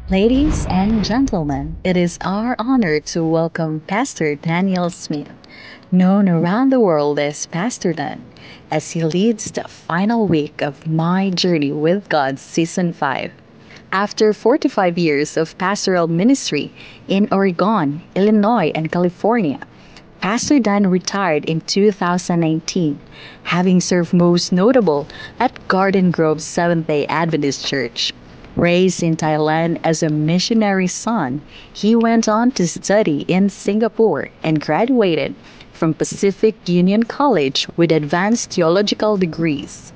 Ladies and gentlemen, it is our honor to welcome Pastor Daniel Smith, known around the world as Pastor Dan, as he leads the final week of My Journey with God Season 5. After 45 years of pastoral ministry in Oregon, Illinois, and California, Pastor Dan retired in 2019, having served most notable at Garden Grove Seventh-day Adventist Church. Raised in Thailand as a missionary son, he went on to study in Singapore and graduated from Pacific Union College with advanced theological degrees.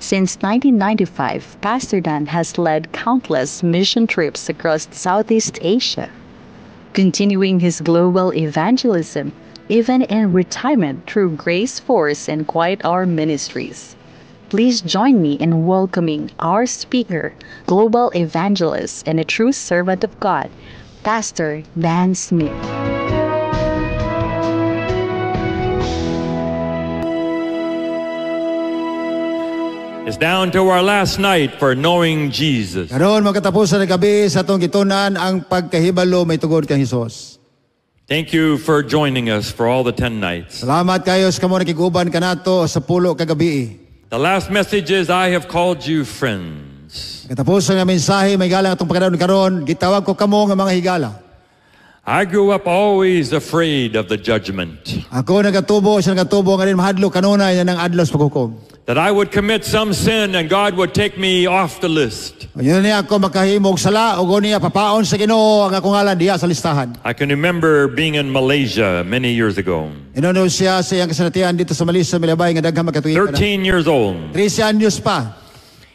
Since 1995, Pastor Dan has led countless mission trips across Southeast Asia, continuing his global evangelism even in retirement through Grace Force and Quiet Hour Ministries. Please join me in welcoming our speaker, global evangelist, and a true servant of God, Pastor Dan Smith. It's down to our last night for knowing Jesus. Karon magkatapusan ng gabi sa atong gitunan ang pagkahibalo may tugod kang Hesus. Thank you for joining us for all the 10 nights. Salamat kayo sa kamo nakiguban kanato sa pulo ka gabi. The last message is, I have called you friends. Katapos ang mensahe may galang atong pagkadayon karon, gitawag ko kamo nga mga higala. I grew up always afraid of the judgment. Ako nagatubo sa nagatubo nga din mahadlo kanunay ng adlaw sa paghukom. That I would commit some sin and God would take me off the list. Yun niya ako makahimog sala o niya papaon sa Ginoo ang akong ngalan diha sa listahan. I can remember being in Malaysia many years ago. Inono siya sa iyang kasalatian dito sa Malaysia, Milabay nga daghang makatuig. 13 years old. 13 anyos pa.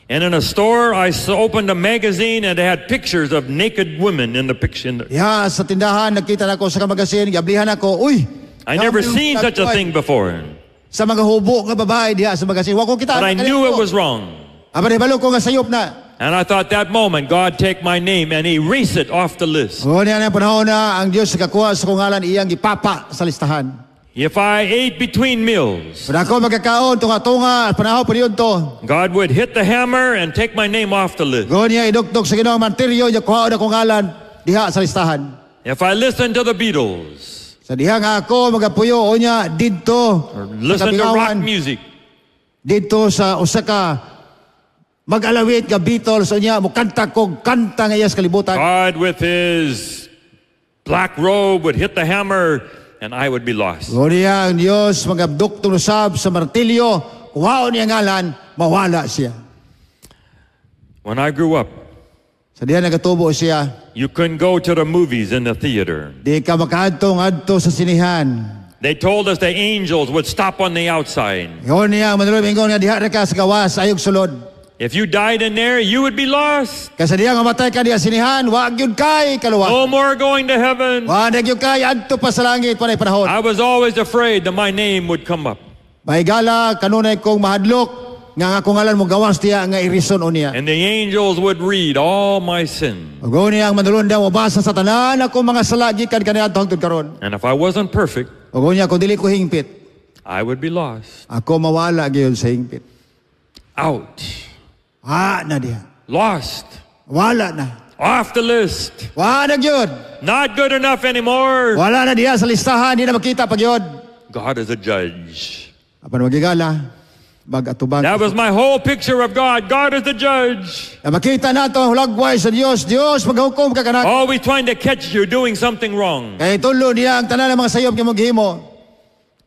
And in a store, I opened a magazine and it had pictures of naked women in the picture. Ya, sa tindahan nakita nako sa magazine, gablihan ako, uy. I never seen such a thing before. Sa mga hubo nga babae diha sa magazine, wa ko kita. But I knew it was wrong. Aba balo ko nga sayop na. And I thought that moment, God take my name and erase it off the list. O niya na panahon na ang Dios kakuha sa kong ngalan iyang gipapa sa listahan. If I ate between meals, Pag ako magkakaon, tunga-tunga, panahon pa to. God would hit the hammer and take my name off the list. Gawin niya iduktok sa Ginoo martiryo, niya kuha na kong ngalan diha sa listahan. If I listened to the Beatles, Sa diha nga ako magapuyo o niya didto or listen to rock music, didto sa usa ka mag-alawit nga Beatles o niya mo kanta kog kanta nga iya sa kalibutan. God with his black robe would hit the hammer and I would be lost. Gawin niya ang Dios magabduktong usab sa martilyo, kuhaon niya ngalan, mawala siya. When I grew up, Sa diha nagatubo siya, you couldn't go to the movies in the theater. di ka makaadtong adto sa sinihan. They told us the angels would stop on the outside. Gawin niya, manulong ingon nga diha ra ka sa gawas, ayog sulod. If you died in there, you would be lost. Kasi diha nga matay ka diha sinihan, wag yun kay kaluwa. No more going to heaven. Wag yun kay adto pa sa langit panay panahon. I was always afraid that my name would come up. May gala kanunay kong mahadlok nga akong ngalan mo gawas diha nga irison o niya. And the angels would read all my sin. Gawin niya ang manulong daw mabasa sa tanan ako mga sala gikan kaniadto hangtod karon. And if I wasn't perfect, Gawin niya kung dili ko hingpit, I would be lost. ako mawala gyud sa hingpit. Out. Na diha. Lost. Wala na. Off the list. Wala gyud. Not good enough anymore. Wala na diha sa listahan, di na makita pa gyud. God is a judge. Apan magigala, bag-atubang. That was my whole picture of God. God is the judge. Na makita nato ang hulagway sa Dios. Dios maghukom ka kanak. Always trying to catch you doing something wrong. Kay tulo niya ang tanan ng mga sayop nga maghimo.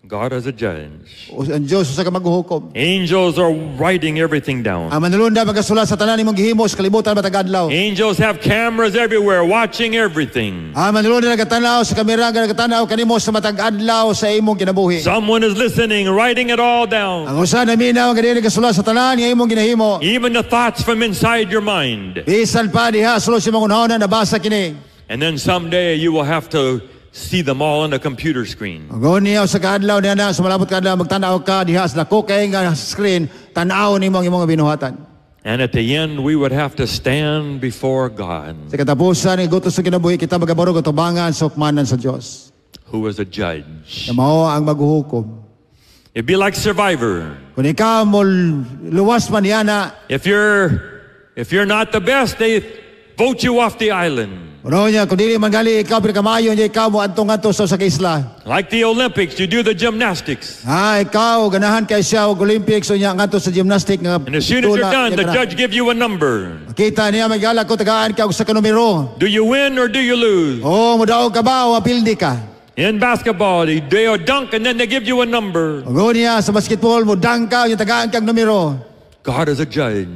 God is a judge. Ang Dios usa ka maghukom. Angels are writing everything down. Ang manulunda magasulat sa tanan nimong gihimo sa kalibutan matag adlaw. Angels have cameras everywhere watching everything. Ang manulunda nagatanaw sa kamera nga nagatanaw kanimo sa matag adlaw sa imong kinabuhi. Someone is listening, writing it all down. Ang usa na minaw nga dili nagasulat sa tanan nga imong ginahimo. Even the thoughts from inside your mind. Bisan pa diha sulod sa imong unahon na nabasa kini. And then someday you will have to see them all on the computer screen. Ang niya sa kadlaw niya na sa malabot kadlaw magtanaw ka diha sa dako kay nga screen tan-aw nimo ang imong binuhatan. And at the end we would have to stand before God, Sa katapusan ni gutos sa kinabuhi kita magabarog tubangan sa hukmanan sa Dios. who is a judge. Na mao ang maghuhukom. It'd be like Survivor. Kung ikaw mo luwas man yana, If you're not the best, vote you off the island. Uno niya, kung dili man gali ikaw pinakamayo niya ikaw mo antong-anto sa isla. Like the Olympics, you do the gymnastics. Ikaw ganahan kay siya og Olympics unya ngadto sa gymnastic nga. And as soon as you're done, the judge gives you a number. Kita niya magala ko tagaan ka og sa numero. Do you win or do you lose? Oh, mudaog ka ba o apildi ka? In basketball, they dunk and then they give you a number. Ugo niya sa basketball mo dang ka unya tagaan kang numero. God is a judge.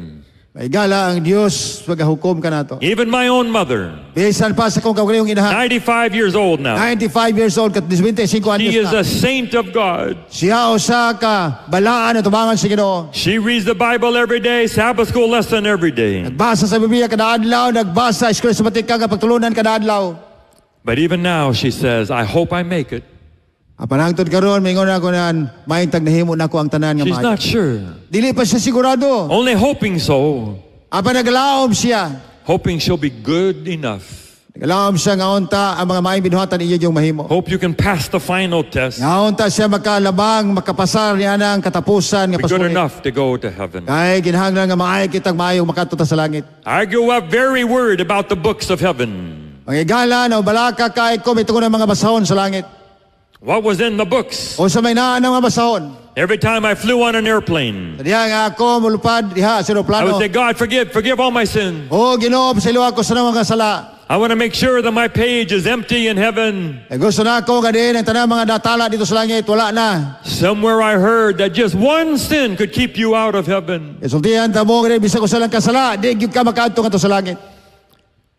May gala ang Dios magahukom ka nato. Even my own mother, Bisan pa sa kong kaugalingong inahan. 95 years old now. 95 years old, kat 25 She anyos is na. a saint of God. Siya usa ka balaan at tumangan sa Ginoo. She reads the Bible every day, Sabbath school lesson every day. Nagbasa sa Biblia kada adlaw, nagbasa eskwela sabatik ka pagtulunan kada adlaw. But even now, she says, I hope I make it. Panangtod karon mingon ako nan maintag nahimo nako ang tanan nga She's maayo. not sure. Dili pa siya sigurado. Only hoping so. Naglaom siya. Hoping she'll be good enough. Naglaom siya nga unta ang mga maayong binuhatan iya yung mahimo. Hope you can pass the final test. Nga unta siya makalabang, makapasar niya ng katapusan nga Be good pasuri. enough to go to heaven. Kay ginahanglan nga maayo kitag maayo makatuta sa langit. I grew up very worried about the books of heaven. Mangigala na balaka kay ko mitungod ng mga basahon sa langit. What was in the books? O sa may naa ng mga basahon. Every time I flew on an airplane, Diha nga ako mulupad diha sa I eroplano. would say, God, forgive all my sins. O Ginoo pasaylo ako sa mga sala. I want to make sure that my page is empty in heaven. Gusto na ako nga din ang tanang mga datala dito sa langit wala na. Somewhere I heard that just one sin could keep you out of heaven. Isultihan ta mo nga bisa ko sa lang kasala, di gyud ka makaadto nga to sa langit.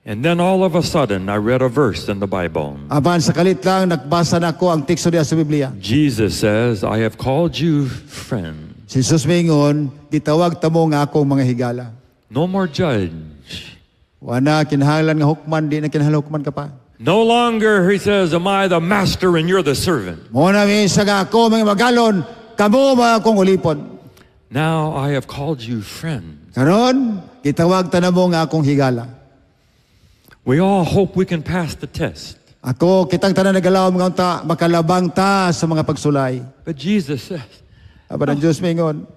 And then all of a sudden, I read a verse in the Bible. Aban sa kalit lang nagbasa na ako ang teksto diha sa Biblia. Jesus says, I have called you friend. Si Jesus mingon, gitawag ta mo nga akong mga higala. No more judge. Wana kinahanglan nga hukman, di na kinahanglan hukman ka pa. No longer, he says, am I the master and you're the servant. Mo na minsa nga ako mga magalon, kamo mga akong ulipon. Now I have called you friend. Karon, gitawag ta na mo nga akong higala. We all hope we can pass the test. Ako, kitang tanan nagalawom nga unta, makalabang ta sa mga pagsulay. But Jesus says, Aban ang Diyos mingon,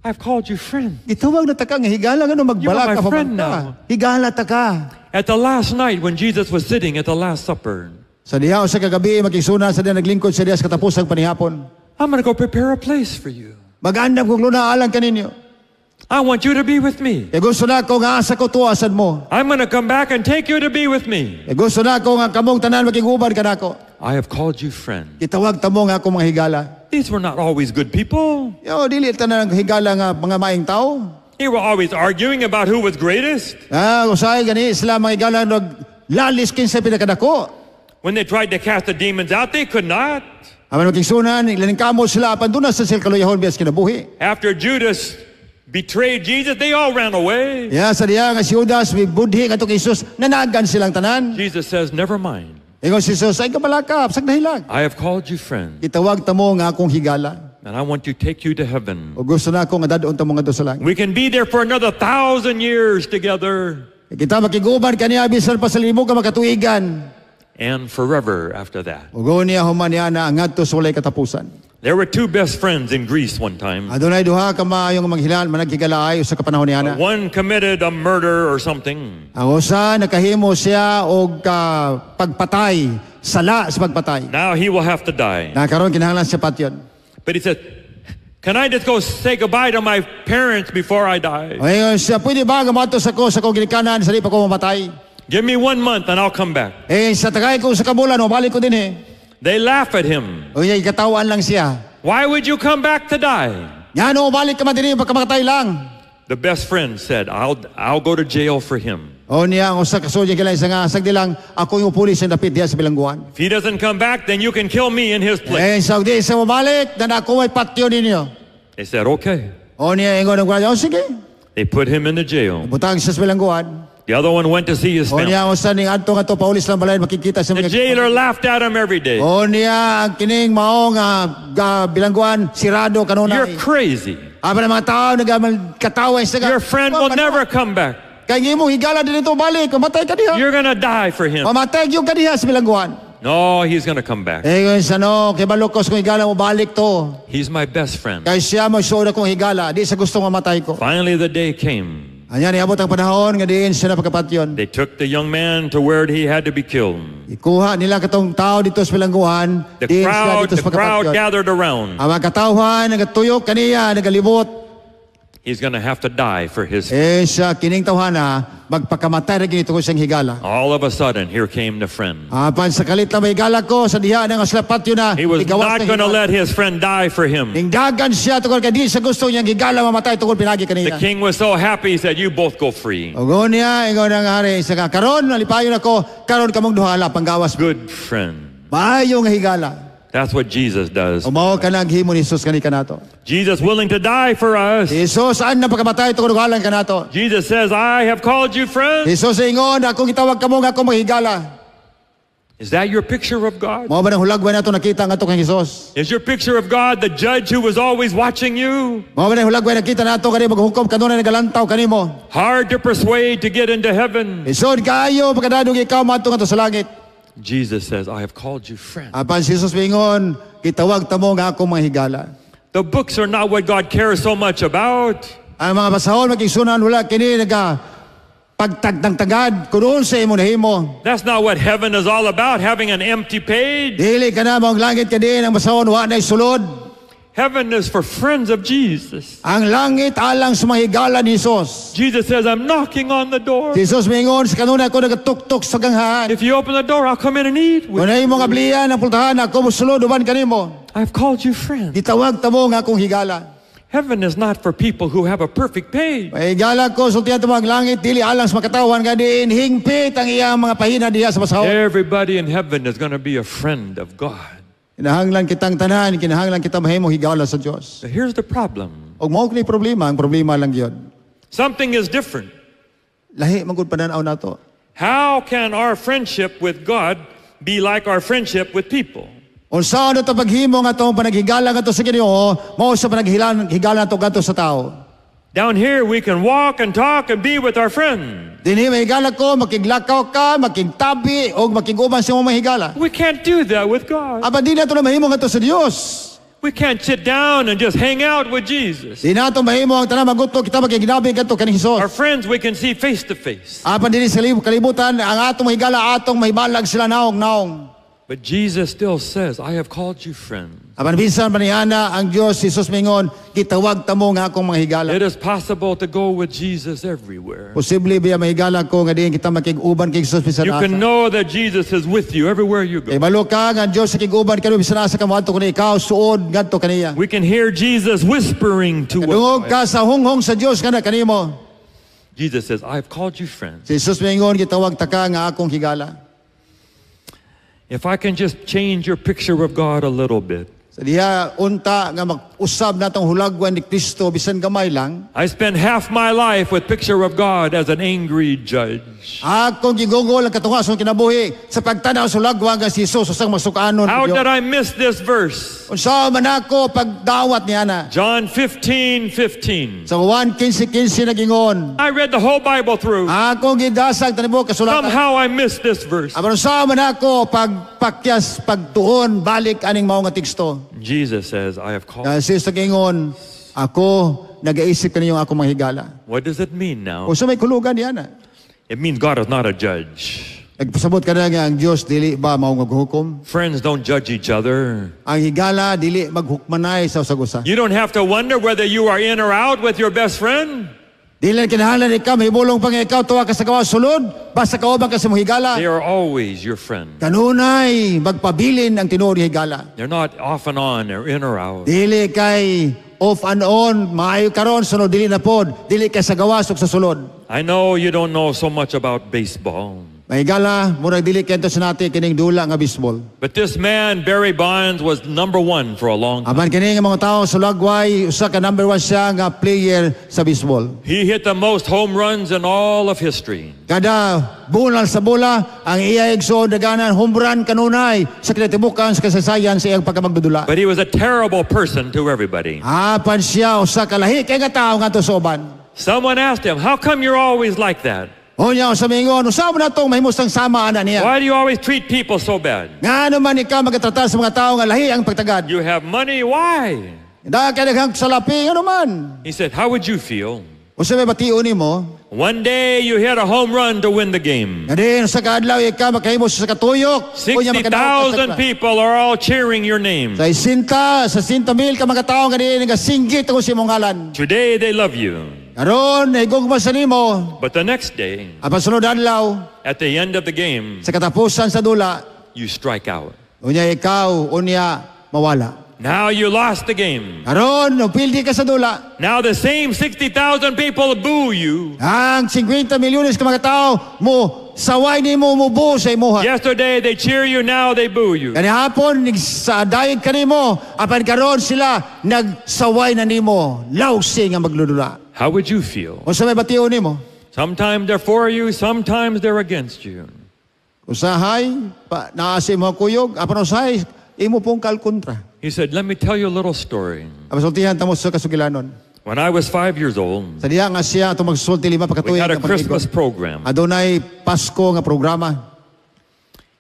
I've called you friend. gitawag na ta ka nga higala nga no magbalak You are my ka pa friend man now. ka. Higala ta ka. At the last night when Jesus was sitting at the Last Supper, Sa diha sa kagabi makisuna sa diha naglingkod sa diha sa katapusang panihapon. I'm going to go prepare a place for you. Mag-andam kong luna alang kaninyo. I want you to be with me. E gusto na ko nga asa ko tuwasan mo. I'm going to come back and take you to be with me. E gusto na ko nga kamong tanan makiguban ka nako. I have called you friend. Gitawag ta mo nga akong mga higala. These were not always good people. Yo, dili tanan higala nga mga maing tao. They were always arguing about who was greatest. Usay gani sila mga higala lalis kinsa pinakadako. When they tried to cast the demons out, they could not. Aman makisunan, ilaning kamo sila apan dunas sa silkaluyahon bias kinabuhi. After Judas betrayed Jesus, they all ran away. Ya sa diya nga si Judas may budhi kadto kay Jesus nanagan silang tanan. Jesus says, never mind. Ingon si Jesus ay kabalakap sak dahilag. I have called you friend, Gitawag ta mo nga akong higala. and I want to take you to heaven. O gusto na ako nga dadon ta mo nga sa langit. We can be there for another 1,000 years together Kita makiguban kaniya bisan pa sa limo ka makatuigan. and forever after that. Ugo niya human niya na ngadto sa walay katapusan. There were two best friends in Greece one time. Adunay duha ka maayong manghilan managkigalaay sa kapanahon niya na. One committed a murder or something. Ang usa nakahimo siya og pagpatay, sala sa pagpatay. Now he will have to die. Na karon kinahanglan siya patyon. But he said, can I just go say goodbye to my parents before I die? Ayun siya, pwede ba gamato sa ko sa kong ginikanan sa di pa ko mamatay? Give me 1 month and I'll come back. Sa tagay ko sa kabulan, mabalik ko din eh. They laugh at him. O niya, ikatawan lang siya. Why would you come back to die? Yan o, balik ka man din pagkamatay lang. The best friend said, I'll go to jail for him. O niya, ang usa kasulya kila isa nga, sagdi lang, ako yung pulis na dapit diya sa bilangguan. If he doesn't come back, then you can kill me in his place. Saudi, sa mabalik, na ako may patyo ninyo. They said, okay. O niya, ingon ng gwardiya, o sige. They put him in the jail. Butang siya sa bilangguan. The other one went to see his O family. niya, usa ning adto nga to, paulis lang balay, makikita sa The jailer laughed at him every day. O niya, ang kining mao nga bilangguan, sirado kanunay. You're crazy. Aba ng mga tao, nagkataway sa Your friend will never come back. Kaya mo, higala din ito, balik, mamatay ka diha. You're gonna die for him. Mamatay yung ka diha sa bilangguan. No, he's gonna come back. Kung sano, kay balokos kung higala mo, balik to. He's my best friend. Kaya siya mo, show na kong higala, di sa gustong mamatay ko. Finally, the day came. Anya niabot ang panahon nga diin siya napakapatyon. They took the young man to where he had to be killed. Ikuha nila katong tao dito sa bilangguan, The diin sila dito crowd, sa pakapatyon. gathered around. Ang mga katawhan nagatuyok kaniya, nagalibot. He's going to have to die for his. Siya kining tawhana magpakamatay ra gini tungod siyang higala. All of a sudden, here came the friend. Apan sa kalit na may higala ko sa diha nang aslapatyo na. He was igawas not na going to higala. let his friend die for him. Ningdagan siya tungod kay di sa gusto niyang higala mamatay tungod pinagi The kaniya. king was so happy, he said, "You both go free." Ogo niya, ingon ang hari sa karon nalipayon ako, karon kamong duhala panggawas. Good friend. Maayo nga higala. That's what Jesus does. Umaw ka nang himo ni Jesus kani kanato. Jesus willing to die for us. Jesus saan na pagkamatay tungod duhalan kanato. Jesus says, "I have called you friends." Jesus ingon ako gitawag kamo nga ako mahigala. Is that your picture of God? Mao ba nang hulagwan nato nakita nga kang Jesus? Is your picture of God the judge who was always watching you? Mao ba nang hulagwan nakita nato kani maghukom kanunay nagalantaw kanimo? Hard to persuade to get into heaven. Isod kaayo pagkadadong ikaw madto nga sa langit. Jesus says, "I have called you friend." Apan si Jesus mingon, gitawag tamo nga ako mga higala. The books are not what God cares so much about. Ang mga basahon magigsunan wala kini naga pagtagtang tagad kunon sa imo nahimo. That's not what heaven is all about, having an empty page. Dili ka na mong langit ka din ang basahon wa na sulod. Heaven is for friends of Jesus. Ang langit alang sa mga higala ni Jesus. Jesus says, "I'm knocking on the door. Jesus mingon sa kanuna ako nagatuktok sa ganghaan. If you open the door, I'll come in and eat with Kung you. na imong ablihan ang pultahan ako musulod uban kanimo. I've called you friend." Gitawag tamo nga akong higala. Heaven is not for people who have a perfect page. May higala ko sultihan tamo ang langit dili alang sa makatawan nga diin hingpit ang iyang mga pahina diha sa basahon. Everybody in heaven is going to be a friend of God. Kinahanglan kitang tanan, kinahanglan kita mahimo higala sa Dios. But here's the problem. Og mao kini problema, ang problema lang gyud. Something is different. Lahi man gud pananaw nato. How can our friendship with God be like our friendship with people? Unsa ano to paghimo nga tong panaghigala ngadto sa Ginoo, mao sa panaghigala nato ngadto sa tao. Down here, we can walk and talk and be with our friend. Dinhi mahigala ko, makiglakaw ka, makigtabi og makiguban sa imong mahigala. We can't do that with God. Aba di nato na mahimo ngadto sa Dios. We can't sit down and just hang out with Jesus. Di nato mahimo ang tanan maguto kita makiginabi ngadto kaning Our Hesus. friends, we can see face to face. Apan dinhi sa kalibutan ang atong mahigala atong mahibalag sila naong. But Jesus still says, "I have called you friend." Apan bisan panihana ang Dios Jesus mingon, gitawag tamo nga akong mga higala. It is possible to go with Jesus everywhere. Posible biya mahigala ko nga diin kita makiguban kay Jesus bisan You can asa. know that Jesus is with you everywhere you Kay go. balo ka nga ang Dios sa kiguban kanu bisan asa ka moadto kani ikaw suod ngadto kaniya. We can hear Jesus whispering to Dungog us. ka sa hunghong sa Dios kana kanimo. Jesus says, "I have called you friend." Si Jesus mingon gitawag ta ka nga akong higala. If I can just change your picture of God a little bit. Sa diha unta nga mag-usab natong hulagwan ni Kristo bisan gamay lang. I spent half my life with picture of God as an angry judge. Akong gigugol ang katungason kinabuhi sa pagtanaw sa hulagwan nga si Jesus usang masukanon. How did I miss this verse? Unsa man ako pagdawat niya na. John 15:15. Sa 1:15 nagingon. I read the whole Bible through. Akong gidasag tanimo kasulatan. Somehow I missed this verse. Aban unsa man ako pagpakyas pagtuon balik aning mao nga teksto. Jesus says, "I have called." Si Jesus nagingon, ako nagaisip kaniyo ako mahigala. What does it mean now? Kung sa may kulugan niya na. It means God is not a judge. Nagpasabot ka na nga ang Diyos, dili ba mao maghukom? Friends don't judge each other. Ang higala, dili maghukmanay sa usag-usa. You don't have to wonder whether you are in or out with your best friend. Dili kinahanglan ikaw, mahibulong pang ikaw, tuwa ka sa kawas sulod, basta kauban ka sa mong higala. They are always your friend. Kanunay, magpabilin ang tinuod ni higala. They're not off and on or in or out. Dili kay off and on, maayo karon sunod dili na pod, dili kay sa gawas ug sa sulod. I know you don't know so much about baseball. Mahigala, murag dili kento sa nati kining dula nga baseball. But this man, Barry Bonds, was #1 for a long time. Aban kini nga mga tawo sa Lagway, usa ka number 1 siya nga player sa baseball. He hit the most home runs in all of history. Kada bulan sa bola, ang iya igsoon daganan home run kanunay sa kinatibukan sa kasaysayan sa iyang pagkamagdudula. But he was a terrible person to everybody. Apan siya usa ka lahi kay nga tawo nga to sa uban. Someone asked him, "How come you're always like that? Unya sa mingon, usa man natong mahimustang sama ana niya. Why do you always treat people so bad? Nga naman ikaw magatratar sa mga tawo nga lahi ang pagtagad. You have money, why?" Da kay daghang salapi ano man. He said, "How would you feel Usa may bation nimo, One day you hit a home run to win the game. nga din sa kaadlaw ikaw makahimo sa katuyok. Unya makadaot 60,000 people are all cheering your name. Sa 60,000 ka mga tawo nga din nga singgit ako sa imong ngalan. Today they love you. Karon higugma sa nimo. But the next day, Apan sunod adlaw at the end of the game, sa katapusan sa dula, you strike out. unya ikaw unya mawala. Now you lost the game. Karon pildi ka sa dula. Now the same 60,000 people boo you. Ang 50 milyones ka mga tao mo saway nimo mubo sa imuha. Yesterday they cheer you, now they boo you. Kani hapon sa dayeg kanimo apan karon sila nagsaway na nimo. Lawsi nga magludula. How would you feel? Unsa may bation nimo? Sometimes they're for you, sometimes they're against you. Usahay pa naasi mo kuyog apan usahay imo pong kalkontra. He said, let me tell you a little story. Apan sultihan tamo sa kasugilanon. When I was 5 years old, Sa diha nga siya atong magsulti 5 we pakatuig had a nga Christmas pag-igon. program. Adunay Pasko nga programa.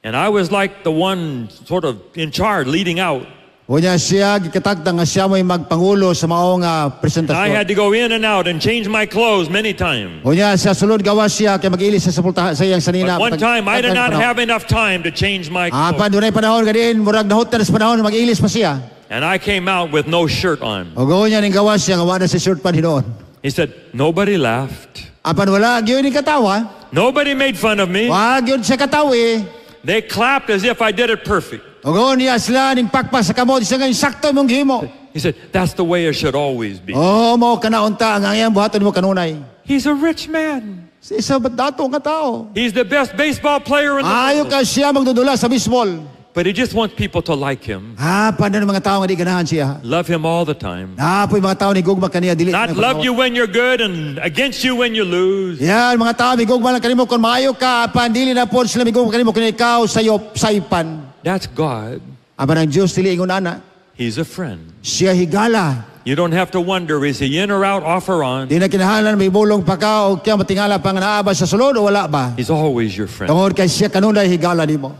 And I was like the one sort of in charge, leading out. Unya siya gikatagtang nga siya mo'y magpangulo sa mao nga And I presentasyon. had to go in and out and change my clothes many times. Unya siya sulod gawas siya kay mag-ilis sa sepultahan sa iyang sanina. But one time, I did not have enough time to change my Apan clothes. dunay panahon gadiin murag nahutan sa panahon mag-ilis pa siya. And I came out with no shirt on. O gawin niya ning gawas siya nga wala si shirt pa hinuon. He said, nobody laughed. Apan wala gyud ni katawa. Nobody made fun of me. Wa gyud siya katawi. They clapped as if I did it perfect. O gawin niya sila ning pakpak sa kamot siya nga sakto mong gihimo. He said, that's the way it should always be. Oh, mo kanaunta ang iyang buhaton mo kanunay. He's a rich man. Si isa ba't dato nga tao? He's the best baseball player in the Ayo world. ka siya magdudula sa baseball. But he just wants people to like him, Paano mga tao nga di ganahan siya? love him all the time. Po'y mga tao ni gugma kaniya dili. Not love you when you're good and against you when you lose. Yan, mga tao mi gugma lang kanimo kung maayo ka, apan dili na po sila mi gugma kanimo kung ikaw sayop saipan. That's God. Apan ang Dios dili ingon ana. He's a friend. Siya higala. You don't have to wonder, is he in or out, off or on? Di na kinahanglan may bulong pa ka o kaya matingala pa nga naa ba sa sulod o wala ba? He's always your friend. Tungod kay siya kanunay higala nimo.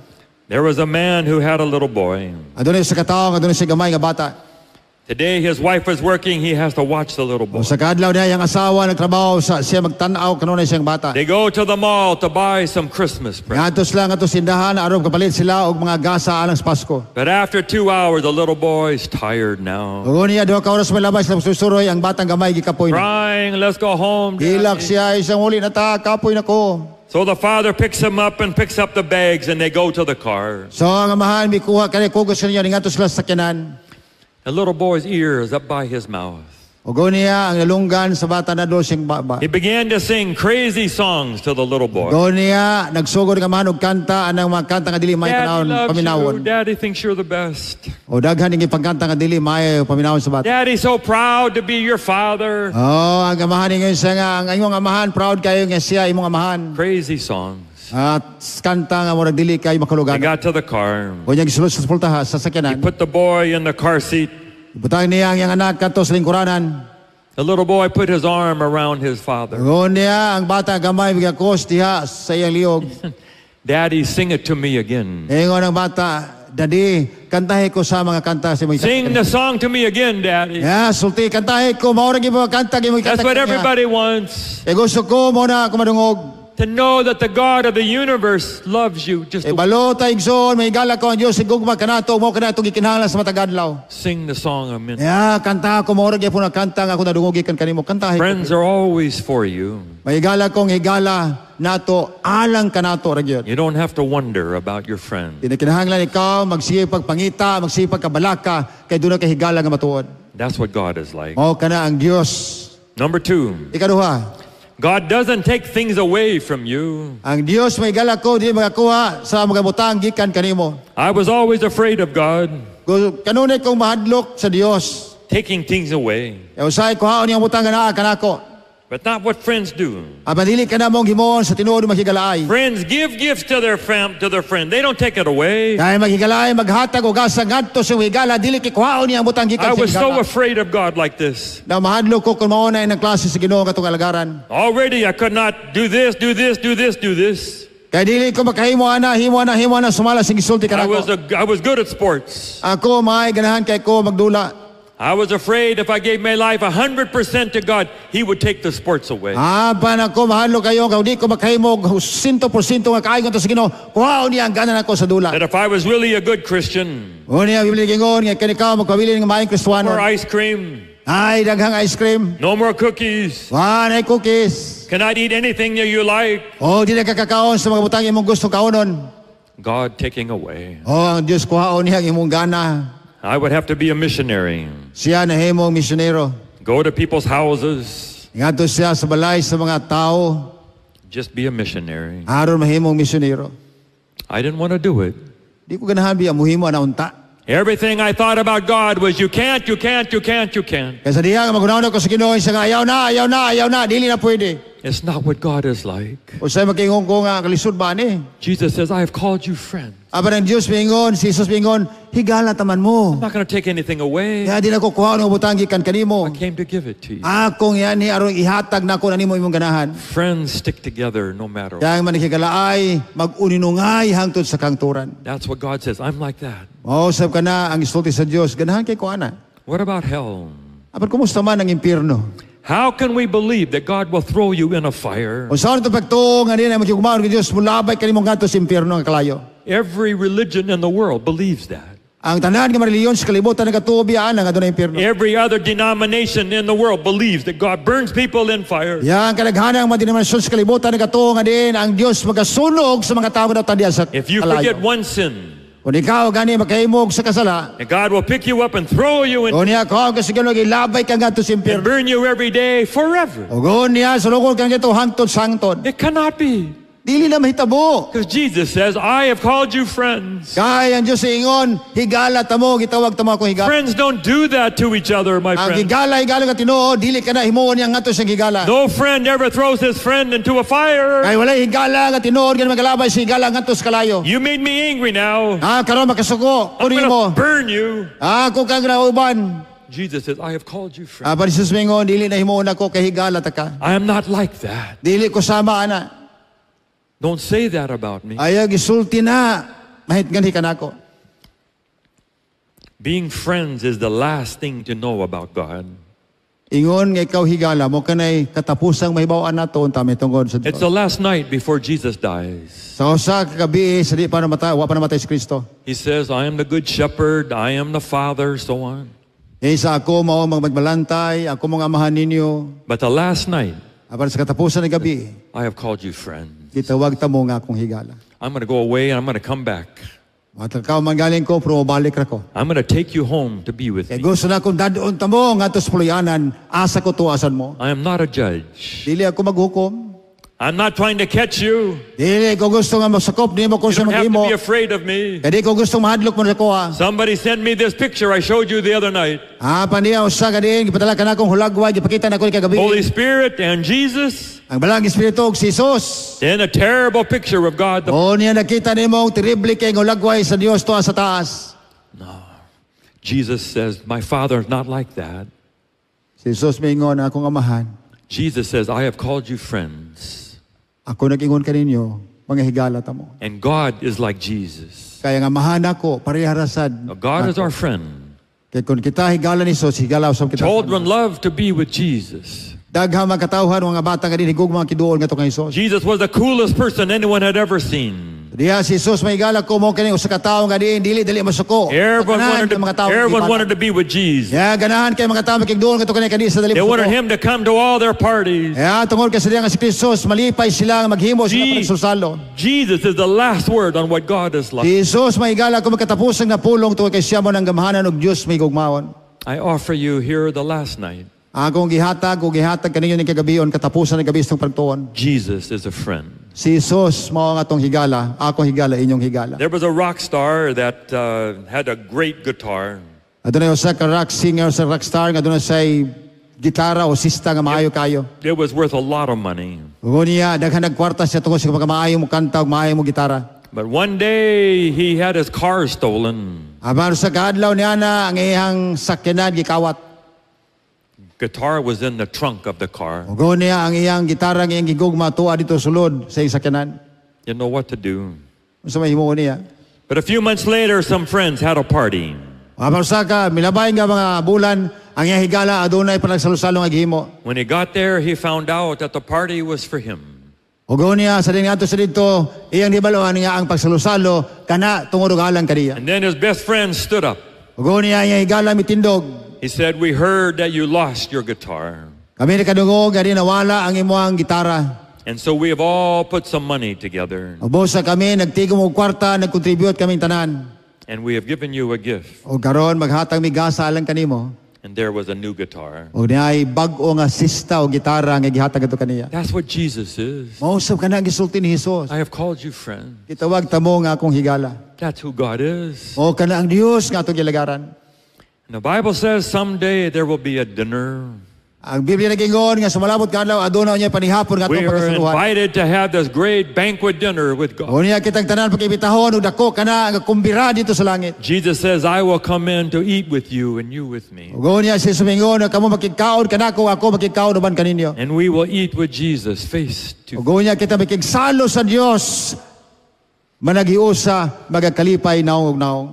There was a man who had a little boy. Adunay sa katawo, adunay sa gamay nga bata. Today his wife was working, he has to watch the little O boy. sa kadlaw niya ang asawa nagtrabaho sa siya magtan-aw kanunay siyang bata. They go to the mall to buy some Christmas presents. Ngadtos lang ato sindahan aron kapalit sila og mga gasa alang sa Pasko. But after 2 hours, the little boy's tired now. Ug niya duha ka oras may labas lang susuroy ang batang gamay gikapoy na. Crying, let's go home. Hilak Daddy." siya isang uli na ta kapoy na ko. So the father picks him up and picks up the bags and they go to the car. So ang amahan mi kuha kani kugos niya ningatos sila sa sakyanan. The little boy's ear is up by his mouth. Ug niya ang nalunggan sa bata na do siyang baba. He began to sing crazy songs to the little boy. Ug niya nagsugod nga man og kanta anang mga kanta nga dili may Daddy panahon loves paminawon. you. Daddy thinks you're the best. O daghan ning pagkanta nga dili may paminawon sa bata. Daddy's so proud to be your father. Oh, ang amahan ningon siya nga ang imong amahan proud kayo nga siya imong amahan. Crazy songs. At kanta nga murag dili kayo They makulugan. got to the car. O niya gisulod sa pultaha sa He sakyanan. put the boy in the car seat. Butang niya ang iyang anak kadto sa lingkuranan. The little boy put his arm around his father. Ug niya ang bata gamay bigakos diha sa iyang liog. Daddy, sing it to me again. Ingon ang bata, Daddy, kantahe ko sa mga kanta sa mga Sing the song to me again, Daddy. Ya, sulti kantahe ko mao ra gyud mga kanta gyud mga That's kanta. what everybody wants. E gusto ko mo na ako madungog. To know that the God of the universe loves you. Just E to balo ta igsoon may gala ko ang Dios sigugma kanato mo kanato gikinahanglan sa matag adlaw. sing the song a minute. Ya, kanta ko mao ra gyud po na kanta nga ako nadungogi kan kanimo kantahe ko. Friends are always for you. May gala kong higala nato alang kanato ra gyud. You don't have to wonder about your friend. Di na kinahanglan ikaw magsipag pangita, magsipag kabalaka kay dunay kay higala nga matuod. That's what God is like. Mao kana ang Dios. Number 2, Ikaduha, God doesn't take things away from you. ang Dios may gala ko di magakuha sa mga butang gikan kanimo. I was always afraid of God Kanunay kong mahadlok sa Dios. taking things away. E usay kuhaon niyang butang nga naa kanako. But not what friends do. Apan dili ka na mong himuon sa tinuod maghigalaay. Friends give gifts to their friend. They don't take it away. Kaya maghigalaay maghatag og asa ngadto sa higala dili ki kuhaon niyang butang I gikan sa was so higala. afraid of God like this. Na mahadlok ko kung mao na ng klase sa Ginoo katong alagaran. Already I could not do this, do this, do this, do this. Kaya dili ko makahimo ana, himo na sumala sing gisulti I kanako. was good at sports. Ako maay ganahan kay ko magdula. I was afraid if I gave my life 100% to God, He would take the sports away. Apan ako mahalo kayo, kung di ko makahimog 100% nga kaayo to sa Ginoo, kuhaon niya ang ganan ako sa dula. That if I was really a good Christian, O niya bibili gingon nga kanikaw magpabili ng maayong Kristiyano. more ice cream, Ay daghang ice cream. no more cookies, Ay cookies. cannot eat anything that you like. O di na kakakaon sa mga butang imong gusto kaonon. God taking away. O ang Dios kuhaon niya ang imong gana. I would have to be a missionary. Siya na himong misyonero. Go to people's houses. Ngadto siya sa balay sa mga tao Just be a missionary. aron mahimong misyonero. I didn't want to do it. Di ko ganahan biya muhimo ana unta. Everything I thought about God was you can't, you can't, you can't, you can't. Kaya sa diha nga magunahon ako sa Ginoo siya nga ayaw na, dili na pwede. It's not what God is like. O sa makingon ko nga kalisod ba ni? Jesus says, I have called you friend. Aba ng Diyos mingon, si Jesus mingon, higala taman mo. I'm not going to take anything away. Kaya di na ko kuha ng butang gikan kanimo. I came to give it to you. Akong yan ni aron ihatag na ko na nimo imong ganahan. Friends stick together no matter what. Kaya ang manikigalaay, mag-uninungay hangtod sa kangturan. That's what God says. I'm like that. Mausap ka na ang isulti sa Diyos, ganahan kay ko ana. What about hell? Apan kumusta man ang impierno? How can we believe that God will throw you in a fire? O saan ito pagtuong, nga din ay magkikumaon kay Diyos, mulabay ka nimong ganto sa impierno ang kalayo. Every religion in the world believes that. Ang tanan nga reliyon sa kalibutan ng katubiyaan nga doon na impierno. Every other denomination in the world believes that God burns people in fire. Yang kalaghanang mga denominasyon sa kalibutan ng katuong nga din, ang Diyos magasunog sa mga tao na tadiya sa If you kalayo. forget one sin, Kung ikaw gani makahimog sa kasala, and God will pick you up and throw you in o niya ko kasi gano'n ilabay ka nga to sa and impierno. burn you every day forever. O gano'n niya, sulukol ka nga ito hangtod sangtod. It cannot be. Dili na mahitabo. Because Jesus says, I have called you friends. Kaya ang Diyos sa ingon, higala tamo, gitawag tamo akong higala. Friends don't do that to each other, my Ang friend. higala nga tinoo, dili ka na himuon niya nga to sa higala. No friend ever throws his friend into a fire. Kaya wala higala nga tinoo, ganun magalabay sa higala nga to sa kalayo. You made me angry now. Karon makasuko, I'm kunin going mo. to burn you. Ako kang nauban. Jesus says, I have called you friend. Pa Jesus mingon, dili na himuon ako kay higala ta ka. I am not like that. Dili ko sama ana. Don't say that about me. Ayaw gisulti na. Mahit ganhi ka nako. Being friends is the last thing to know about God. Ingon nga ikaw higala mo kanay katapusang mahibaw-an nato unta may tungod sa It's Dios. the last night before Jesus dies. Sa usa ka gabi sa di pa namatay, wa pa namatay si Kristo. He says, I am the good shepherd, I am the father, so on. Isa ako mao magbalantay, ako mga amahan ninyo. But the last night, Apan sa katapusan ng gabi, I have called you friend. gitawag ta mo nga akong higala. I'm going to go away and I'm going to come back. Matakaw manggaling ko, pero mabalik ra ko. I'm going to take you home to be with Kaya me. gusto na akong dadon ta mo nga to sa puluyanan, asa ko tuwasan mo. I am not a judge. Dili ako maghukom. I'm not trying to catch you. Dili ko gusto nga masakop nimo kung You sa don't have to maghimo. be afraid of me. Kaya di ko gusto mahadlok mo na ko ha. Somebody sent me this picture I showed you the other night. Paniya usa ka din, gipadala ka na akong hulagway, gipakita na ko ni kagabi. Holy Spirit and Jesus. Ang balang espiritu og si Jesus. In a terrible picture of God the O niya nakita nimo ang terrible kay hulagway sa Dios tuwa sa taas. Jesus says, my father is not like that. Si Jesus mingon akong amahan. Jesus says, I have called you friends. Ako nag-ingon kaninyo, mga higala ta mo. And God is like Jesus. Kaya nga mahan ako, pareharasan. God is our friend. Kaya kung kita higala ni Jesus, higala usab kita. Children love to be with Jesus. Daghang magkatawhan mga bata nga din higugma kiduol nga to kay Jesus. Jesus was the coolest person anyone had ever seen. Diya si Jesus may higala ko mo kini usa ka tawo nga din dili masuko. Everyone wanted to be with Jesus. Ya ganahan kay mga tawo kigduol nga to kani sa dali They wanted masuko. him to come to all their parties. Ya tungod kasi diya nga si Jesus malipay sila nga maghimo sila pagsusalo. Jesus is the last word on what God is like. Jesus may higala ko magkatapusang napulong tuwa kay siya mo ng gamahanan og Dios may gugmawon. I offer you here the last night. Akong gihatag kaninyo ning kagabion katapusan ng gabi sa pagtuon. Jesus is a friend. Si Jesus mao nga tong higala, akong higala inyong higala. There was a rock star that had a great guitar. Adunay usa ka rock singer sa rock star nga adunay say gitara o sista nga maayo kayo. It was worth a lot of money. Ug niya daghan nagkwarta siya tungod sa pagkamaayo mo kanta ug maayo mo gitara. But one day he had his car stolen. Aban sa kaadlaw niya na ang iyang sakyanan gikawat. Guitar was in the trunk of the car. Ug niya ang iyang gitara nga iyang gigugma tuwa dito sulod sa iyang sakyanan. Didn't know what to do. Unsa may himuon niya? But a few months later, some friends had a party. Mapang usa ka milabay nga mga bulan ang iyang higala adunay panagsalusalo nga gihimo. When he got there, he found out that the party was for him. Ugo niya sa din ato sa dito iyang gibaluan niya ang pagsalusalo kana tungod og alang kaniya. And then his best friend stood up. Ugo niya iyang higala mitindog. He said, "We heard that you lost your guitar. Kami ni kadungog gani nawala ang imong gitara. And so we have all put some money together. Ubosa kami nagtigom og kwarta, nagkontribute kaming tanan. And we have given you a gift." O karon maghatag mi gasa alang kanimo. And there was a new guitar. O niay bag-o nga sista o gitara nga gihatag ato kaniya. That's what Jesus is. Mausap ka na gisulti ni Jesus. I have called you friend. Gitawag tamo nga akong higala. That's who God is. O kana ang Dios nga atong gilagaran. And the Bible says someday there will be a dinner. Ang Biblia nagingon nga sumalabot kadlaw aduna niya panihapon nga We atong are pagkasuluhan. invited to have this great banquet dinner with God. O niya kitang tanan pagibitahon ug dako kana nga kumbira dito sa langit. Jesus says, "I will come in to eat with you and you with me." Ugo niya si sumingon nga kamo makigkaon kanako ako makigkaon uban kaninyo. And we will eat with Jesus face to face. Ugo niya kita makigsalo sa Dios. Managiusa magakalipay naong ug naong.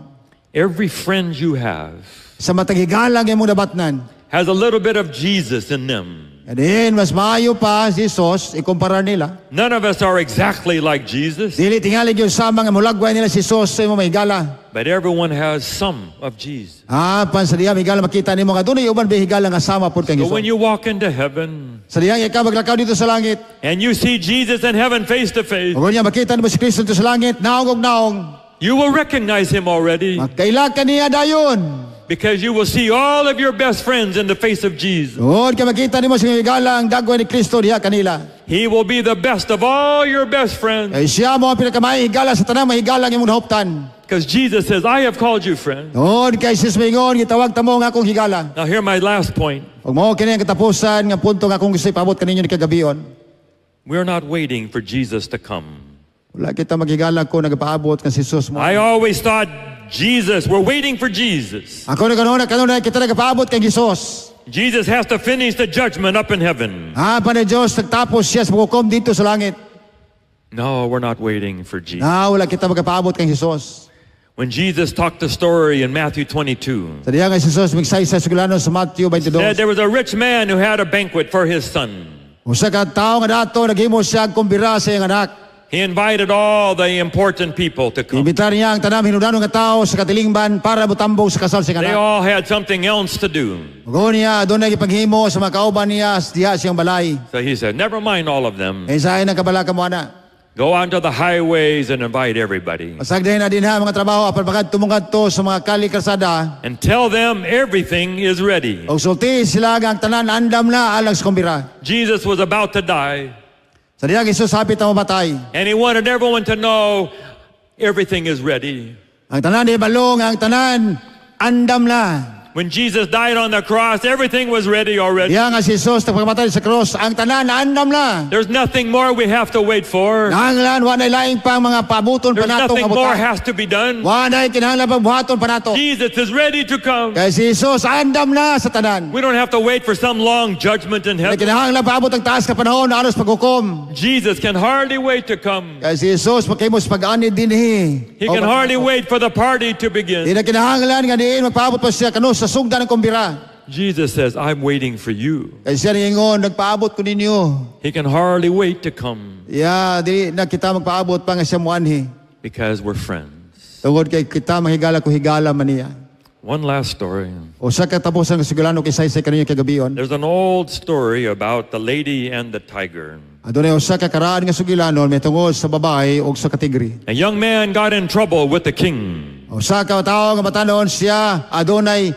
Every friend you have Sa matag higala nga imong nabatnan. has a little bit of Jesus in them. And then, mas maayo pa si Jesus, ikumpara nila. None of us are exactly like Jesus, Dili tingali yung sama nga mulagway nila si Jesus sa imong mahigala. but everyone has some of Jesus. Pan sa diya mahigala makita nimo nga dunay uban mahigala nga sama pud kang So when Jesus. you walk into heaven Sa diya ikaw maglakaw dito sa langit. and you see Jesus in heaven face to face, Ug niya makita nimo si Kristo dito sa langit, naong ug naong. you will recognize him already Magkaila ka niya dayon. because you will see all of your best friends in the face of Jesus. Tungod ka makita nimo sa mahigala ang dagway ni Kristo diha kanila. He will be the best of all your best friends Kay siya mo ang pinakamaayong higala sa tanang mahigala nga imong nahuptan. because Jesus says, "I have called you friend." Tungod kay Jesus mingon gitawag tamo nga akong higala. Now here my last point. Ug mao kini ang katapusan nga punto nga akong gusto ipaabot kaninyo ni kagabion. We're not waiting for Jesus to come. Wala kita maghigala ko nagapaabot kan si Jesus mo. I always thought Jesus, we're waiting for Jesus. Ako na kanuna kita nagapaabot kay Jesus. Jesus has to finish the judgment up in heaven. Pa ni Diyos nagtapos siya sa paghukom dito sa langit. No, we're not waiting for Jesus. Wala kita magapaabot kay Jesus. When Jesus talked the story in Matthew 22, Sa diya nga si Jesus migsaysa sa gulano sa Matthew said 22. there was a rich man who had a banquet for his son. Usa ka tawo nga dato naghimo siya kumbira sa iyang anak. He invited all the important people to come. Imbitar niya ang tanang hinudano nga tao sa katilingban para mutambong sa kasal sa iyang They anak. all had something else to do. Ugo niya doon na ipaghimo sa mga kauban niya diha siyang balay. So he said, never mind all of them. Kaya sa nang kabala ka mo ana. Go out to the highways and invite everybody. Masagdahin na din ha mga trabaho apan bagad tumungad to sa mga kali kalsada. And tell them everything is ready. O sulti sila nga ang tanan andam na alang sa kumbira. Jesus was about to die. Sa diya Jesus hapit na mamatay. And he wanted everyone to know everything is ready. Ang tanan di balong ang tanan andam na. When Jesus died on the cross, everything was ready already. Diya nga si Jesus nagpakamatay sa cross ang tanan andam na. There's nothing more we have to wait for. Nanglan wa nay laing pang mga pabuton There's pa nato nothing nga more butan. has to be done. Wa nay kinahanglan pang buhaton pa nato. Jesus is ready to come. Kay si Jesus andam na sa tanan. We don't have to wait for some long judgment in Nay heaven. kinahanglan paabot ang taas ka panahon anos paghukom. Jesus can hardly wait to come. Kay si Jesus makimos pag-ani dinhi. He can hardly wait for the party to Di begin. na kinahanglan nga diin magpaabot pa siya kano sa sugdan ng kumbira. Jesus says, I'm waiting for you. Kay siya ningon nagpaabot ko ninyo. He can hardly wait to come Di na kita magpaabot pa nga siya muanhi. because we're friends. Tungod kay kita mahigala ko higala man niya. One last story. O sa katapusan ng sigulano kay say kaninyo kagabion. There's an old story about the lady and the tiger. Adunay usa ka karaan nga sugilanon may tungod sa babae ug sa katigri. A young man got in trouble with the king. Usa ka tawo nga batanon siya adunay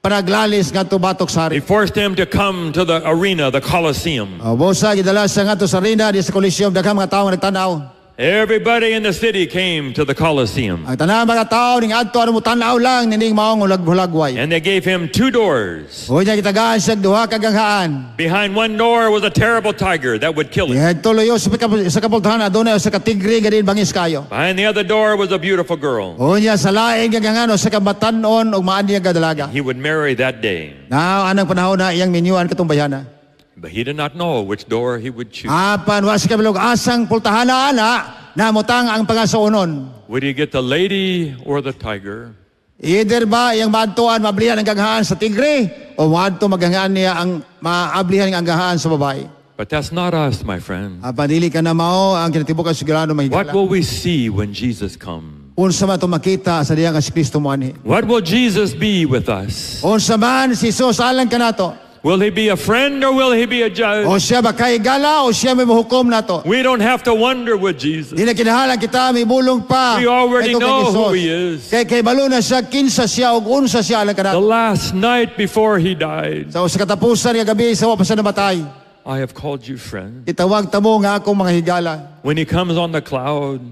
panaglalis ngadto batok sa He hari. forced him to come to the arena, the Colosseum. Bosa gidala siya ngadto sa arena di sa Coliseum daghang mga tawo nga nagtan-aw. Everybody in the city came to the Colosseum. Ang tanan mga tawo ning adto ano mo tan-aw lang nining maong hulagway. And they gave him 2 doors. O niya gitagaan siya duha ka ganghaan. Behind one door was a terrible tiger that would kill him. Ihag tuloyo sa kapultahan adunay sa katigri gadin bangis kayo. Behind the other door was a beautiful girl. O niya sa laing gangano sa kabatan-on ug maani nga dalaga. He would marry that day. Now anang panahon na iyang minyuan katong bayana. But he did not know which door he would choose. Apan wa sa kabilog asang pultahana ana namutang ang pangasaunon. Would he get the lady or the tiger? Either ba iyang maadtuan maablihan ang ganghaan sa tigre o maadto maganghaan niya ang maablihan ang ganghaan sa babae. But that's not us, my friend. Padili ka na mao ang kinatibukan sigurado What mahigala. will we see when Jesus comes? Unsa man to makita sa diyang si Kristo mo anhi. What will Jesus be with us? Unsa man si Jesus alang kanato. Will he be a friend or will he be a judge? O siya ba kay gala o siya may mahukom nato. We don't have to wonder with Jesus. Di na kinahanglan kita may bulong pa. We already Ito kay know Jesus. who he is. Kay balo na siya kinsa siya ug unsa siya alang The kanato. last night before he died, Sa katapusan nga gabi sa wa pa siya namatay. I have called you friend. Itawag tamo nga akong mga higala. When he comes on the cloud,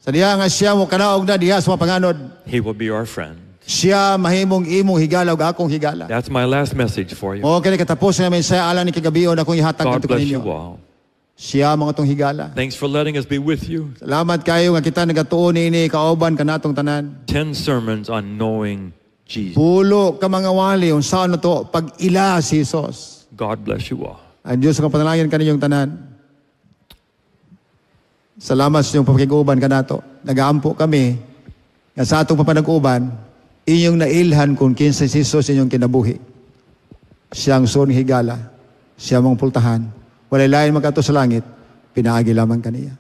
Sa diha nga siya mo kanaog na diha sa mga panganod. he will be our friend. Siya mahimong imong higala ug akong higala. That's my last message for you. O kani katapos nga mensahe alang ni kagabion akong ihatag God kadto bless kaninyo. you all. Siya mga tong higala. Thanks for letting us be with you. Salamat kayo nga kita nagatuon ini kauban kanatong tanan. 10 sermons on knowing Jesus. Pulo ka mga wali unsa na to pag ila si Jesus. God bless you all. Ang Diyos ang panalangin kaninyong tanan. Salamat sa inyong pakiguban kanato. Nagaampo kami nga sa atong papanag-uban inyong nailhan kung kinsa si Jesus inyong kinabuhi. Siyang son higala, siya mong pultahan. Walay lain magkato sa langit, pinaagi lamang kaniya.